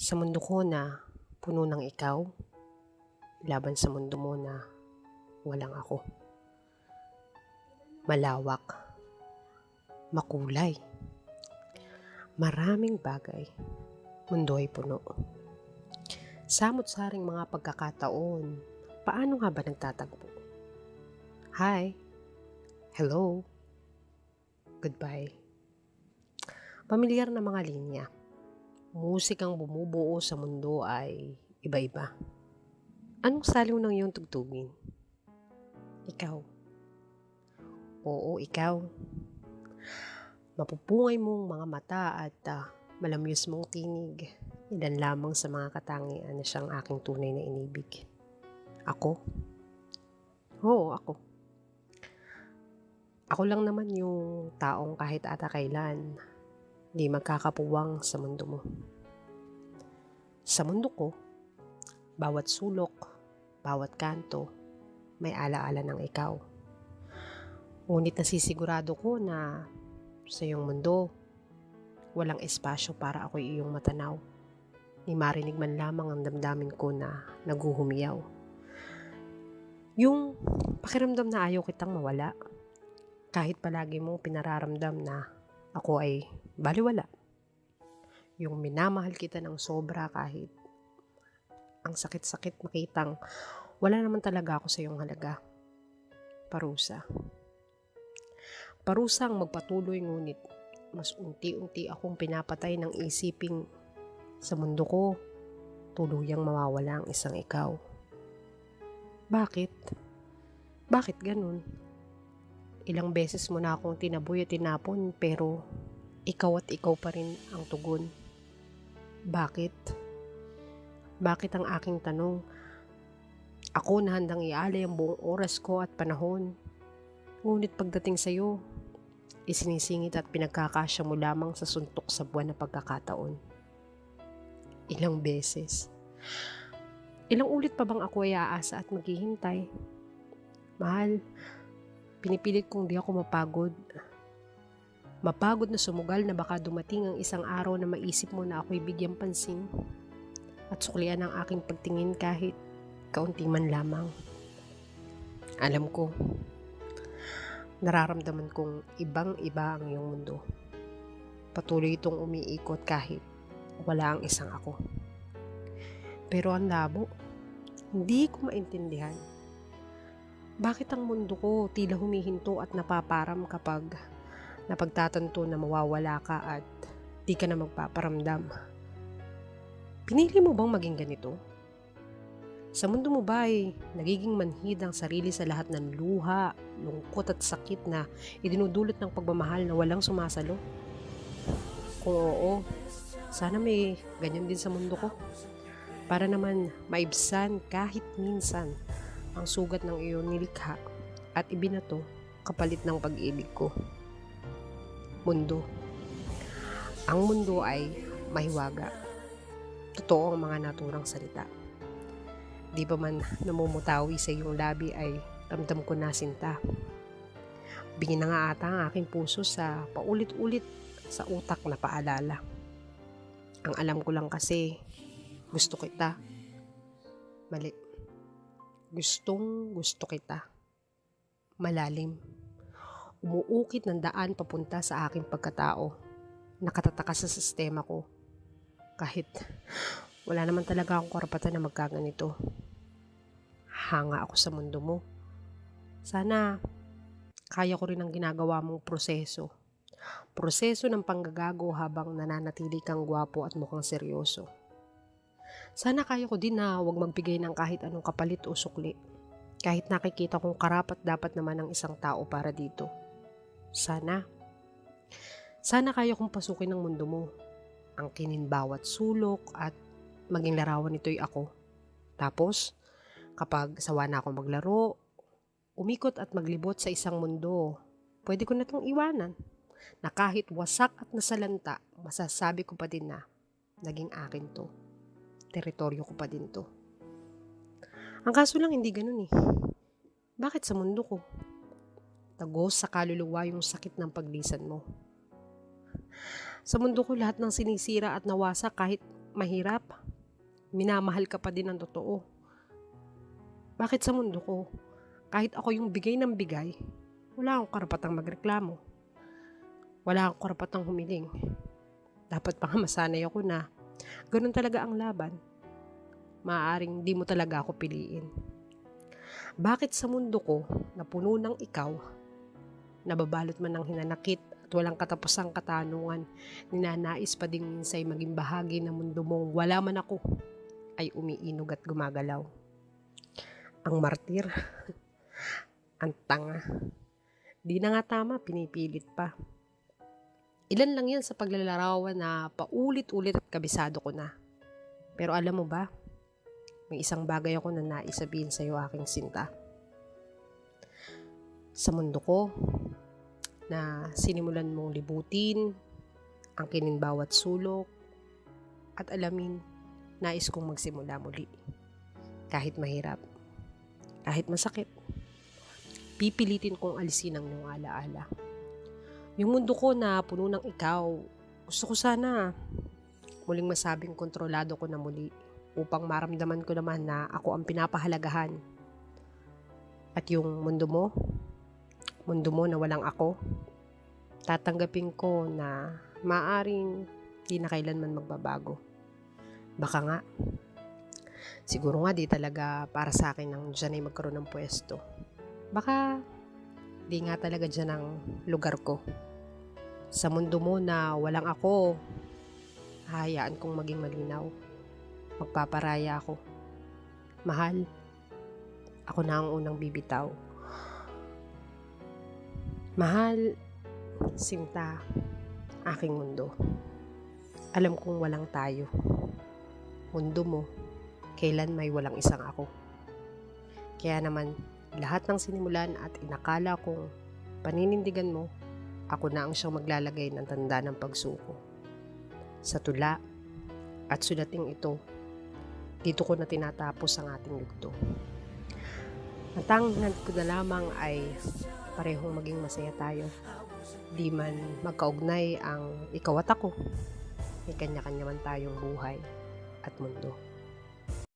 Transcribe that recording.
Sa mundo ko na puno ng ikaw, laban sa mundo mo na walang ako. Malawak, makulay, maraming bagay, mundo ay puno. Samot-saring mga pagkakataon, paano nga ba nagtatagpo? Hi, hello, goodbye. Pamilyar na mga linya. Musikang bumubuo sa mundo ay iba-iba. Anong saliw ng iyong tugtugin? Ikaw. Oo, ikaw. Mapupungay mong mga mata at malamyos mong tinig. Ilan lamang sa mga katangian na siyang aking tunay na inibig. Ako? Oo, ako. Ako lang naman yung taong kahit ata kailan di magkakapuwang sa mundo mo. Sa mundo ko, bawat sulok, bawat kanto, may alaala ng ikaw. Ngunit nasisigurado ko na sa iyong mundo, walang espasyo para ako'y iyong matanaw. Ni marinig man lamang ang damdamin ko na naguhumiyaw. Yung pakiramdam na ayaw kitang mawala, kahit palagi mong pinararamdam na ako ay baliwala. Yung minamahal kita ng sobra kahit ang sakit-sakit makitang wala naman talaga ako sa iyong halaga. Parusa. Parusa ang magpatuloy ngunit mas unti-unti akong pinapatay ng isiping sa mundo ko tuluyang mawawala ang isang ikaw. Bakit? Bakit ganun? Ilang beses mo na akong tinaboy at tinapon pero ikaw at ikaw pa rin ang tugon. Bakit? Bakit ang aking tanong? Ako na handang ialay ang buong oras ko at panahon. Ngunit pagdating sa iyo, isinisingit at pinagkakasya mo lamang sa suntok sa buwan na pagkakataon. Ilang beses. Ilang ulit pa bang ako ay aasa at maghihintay? Mahal, pinipilit kong di ako mapagod. Mapagod na sumugal na baka dumating ang isang araw na maisip mo na ako'y bigyang pansin at suklian ang aking pagtingin kahit kaunti man lamang. Alam ko, nararamdaman kong ibang-iba ang iyong mundo. Patuloy itong umiikot kahit wala ang isang ako. Pero ang labo, hindi ko maintindihan. Bakit ang mundo ko tila humihinto at napaparam kapag napagtatanto na mawawala ka at di ka na magpaparamdam? Pinili mo bang maging ganito? Sa mundo mo ba ay nagiging manhid ang sarili sa lahat ng luha, lungkot at sakit na idinudulot ng pagmamahal na walang sumasalo? Kung oo, sana may ganyan din sa mundo ko. Para naman maibsan kahit minsan ang sugat ng iyong nilikha at ibinato kapalit ng pag-ibig ko. Mundo. Ang mundo ay mahiwaga. Totoo ang mga naturang salita. Di ba man namumutawi sa iyong labi ay ramdam ko na sinta. Bingin na nga ata ang aking puso sa paulit-ulit sa utak na paalala. Ang alam ko lang kasi, gusto kita. Mali. Gustong gusto kita. Malalim. Umuukit ng daan papunta sa aking pagkatao. Nakatataka sa sistema ko. Kahit wala naman talaga akong karapatan na magkaganito. Hanga ako sa mundo mo. Sana kaya ko rin ang ginagawa mong proseso. Proseso ng panggagago habang nananatili kang gwapo at mukhang seryoso. Sana kaya ko din na huwag magbigay ng kahit anong kapalit o sukli. Kahit nakikita kong karapat dapat naman ng isang tao para dito. Sana kaya kong pasukin ng mundo mo. Angkinin bawat sulok at maging larawan nito'y ako. Tapos, kapag sawa na akong maglaro, umikot at maglibot sa isang mundo, pwede ko na itong iwanan. Na kahit wasak at nasalanta, masasabi ko pa din na naging akin to. Teritoryo ko pa din to. Ang kaso lang hindi ganun eh. Bakit sa mundo ko? Tagos sa kaluluwa yung sakit ng paglisan mo. Sa mundo ko lahat ng sinisira at nawasak kahit mahirap, minamahal ka pa din ng totoo. Bakit sa mundo ko, kahit ako yung bigay ng bigay, wala akong karapatang magreklamo. Wala akong karapatang humiling. Dapat pa nga masanay ako na ganun talaga ang laban. Maaaring di mo talaga ako piliin. Bakit sa mundo ko na puno ng ikaw, nababalot man ng hinanakit at walang katapusang katanungan, ninanais pa ding minsay maging bahagi ng mundo mong wala man ako, ay umiinog at gumagalaw. Ang martir, ang tanga, di na nga tama, pinipilit pa. Ilan lang yan sa paglalarawan na paulit-ulit at kabisado ko na. Pero alam mo ba, may isang bagay ako na nais sabihin sa iyo, aking sinta. Sa mundo ko, na sinimulan mong libutin, angkinin bawat sulok, at alamin, nais kong magsimula muli. Kahit mahirap, kahit masakit, pipilitin kong alisin ang iyong alaala. Yung mundo ko na puno ng ikaw, gusto ko sana muling masabing kontrolado ko na muli upang maramdaman ko naman na ako ang pinapahalagahan. At yung mundo mo na walang ako, tatanggapin ko na maaring di na kailanman magbabago. Baka nga, siguro nga di talaga para sa akin ang dyan ay magkaroon ng pwesto. Baka di nga talaga dyan ang lugar ko. Sa mundo mo na walang ako, hahayaan kong maging malinaw. Magpaparaya ako. Mahal, ako na ang unang bibitaw. Mahal, sinta, aking mundo. Alam kong walang tayo. Mundo mo, kailan may walang isang ako. Kaya naman, lahat ng sinimulan at inakala kong paninindigan mo, ako na ang siyang maglalagay ng tanda ng pagsuko. Sa tula at sulating ito, dito ko na tinatapos ang ating yugto. Ang tanging ko na lamang ay parehong maging masaya tayo. Di man magkaugnay ang ikaw at ako, may kanya-kanya man tayong buhay at mundo.